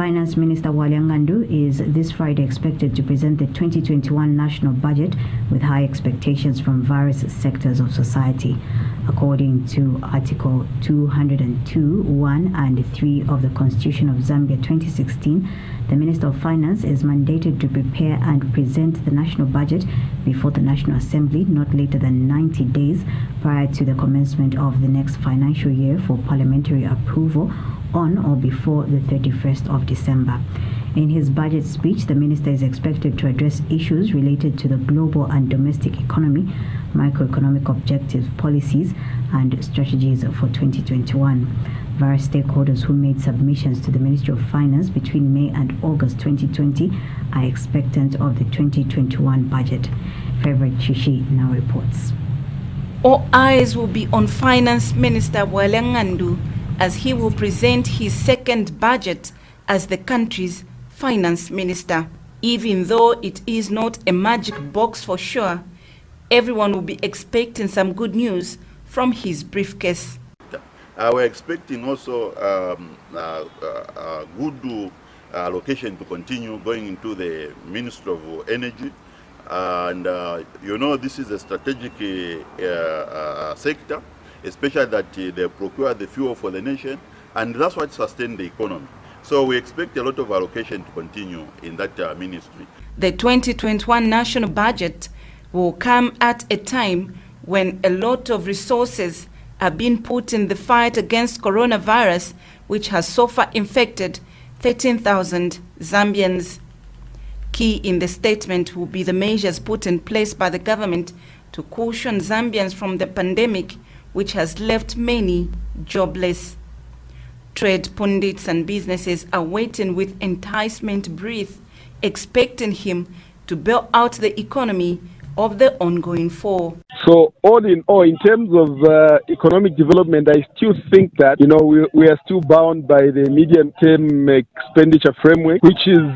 Finance Minister Walia Ngandu is this Friday expected to present the 2021 national budget with high expectations from various sectors of society. According to Article 202, 1 and 3 of the Constitution of Zambia 2016, the Minister of Finance is mandated to prepare and present the national budget before the National Assembly not later than 90 days prior to the commencement of the next financial year for parliamentary approval on or before the 31st of December. In his budget speech, the minister is expected to address issues related to the global and domestic economy, microeconomic objectives, policies, and strategies for 2021. Various stakeholders who made submissions to the Ministry of Finance between May and August 2020 are expectant of the 2021 budget. Favorite Chishi now reports. All eyes will be on Finance Minister Walia Ngandu as he will present his second budget as the country's finance minister. Even though it is not a magic box for sure, everyone will be expecting some good news from his briefcase. We're expecting also good allocation to continue going into the Ministry of Energy. And this is a strategic sector, especially that they procure the fuel for the nation, and that's what sustains the economy. So we expect a lot of allocation to continue in that ministry. The 2021 national budget will come at a time when a lot of resources are being put in the fight against coronavirus, which has so far infected 13,000 Zambians. Key in the statement will be the measures put in place by the government to cushion Zambians from the pandemic, which has left many jobless. Trade pundits and businesses are waiting with enticement breath, expecting him to bail out the economy of the ongoing fall. So all in all, in terms of economic development, I still think that, we are still bound by the medium-term expenditure framework, which is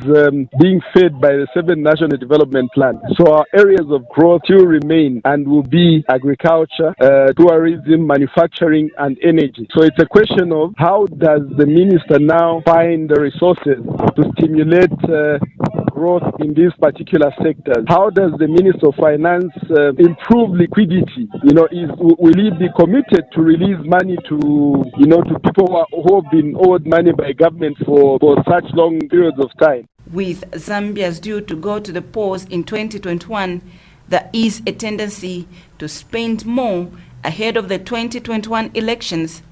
being fed by the 7th National Development Plan. So our areas of growth still remain and will be agriculture, tourism, manufacturing, and energy. So it's a question of how does the minister now find the resources to stimulate growth in these particular sectors? How does the Minister of Finance improve liquidity? Will he be committed to release money to people who have been owed money by government for such long periods of time? With Zambians due to go to the polls in 2021, there is a tendency to spend more ahead of the 2021 elections,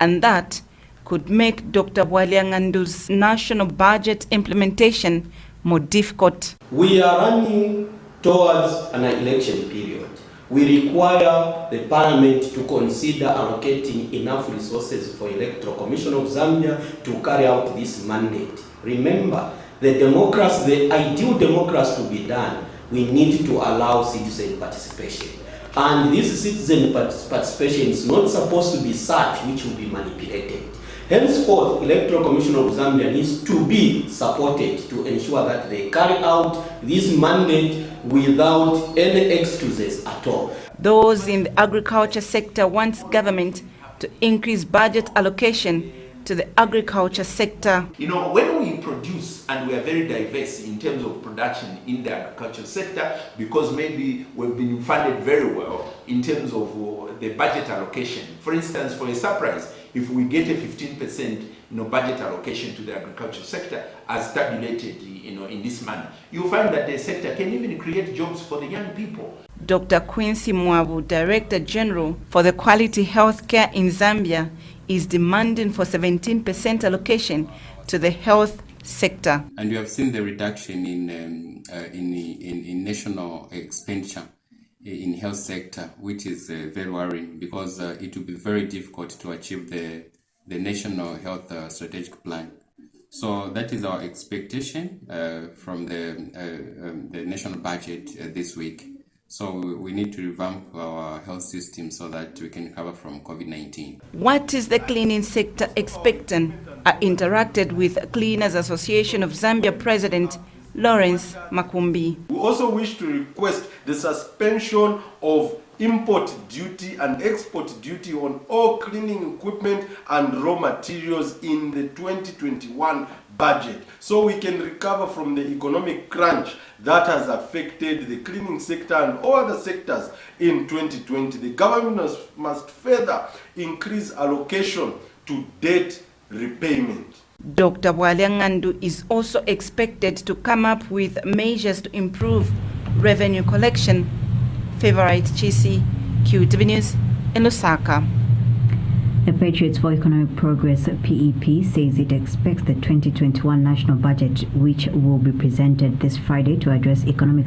and that could make Dr. Walia Ngandu's national budget implementation more difficult. We are running towards an election period. We require the parliament to consider allocating enough resources for Electoral Commission of Zambia to carry out this mandate. Remember, the ideal democracy to be done, we need to allow citizen participation. And this citizen participation is not supposed to be such which will be manipulated. Henceforth, Electoral Commission of Zambia needs to be supported to ensure that they carry out this mandate without any excuses at all. Those in the agriculture sector want government to increase budget allocation to the agriculture sector. When we produce, and we are very diverse in terms of production in the agriculture sector, because maybe we've been funded very well in terms of the budget allocation. For instance, for a surprise, if we get a 15% budget allocation to the agriculture sector as tabulated in this manner, you'll find that the sector can even create jobs for the young people. Dr. Quincy Mwabu, Director General for the Quality Healthcare in Zambia, is demanding for 17% allocation to the health sector. And you have seen the reduction in national expenditure in health sector, which is very worrying, because it will be very difficult to achieve the national health strategic plan. So that is our expectation from the national budget this week. So we need to revamp our health system so that we can recover from COVID-19. What is the cleaning sector expecting? I interacted with Cleaners Association of Zambia President Lawrence Makumbi. We also wish to request the suspension of import duty and export duty on all cleaning equipment and raw materials in the 2021 budget so we can recover from the economic crunch that has affected the cleaning sector and all other sectors in 2020. The government must further increase allocation to debt repayment. Dr. Bwalyangandu is also expected to come up with measures to improve revenue collection. Favorite Chisi, QTV News in Lusaka. The Patriots for Economic Progress PEP says it expects the 2021 national budget, which will be presented this Friday, to address economic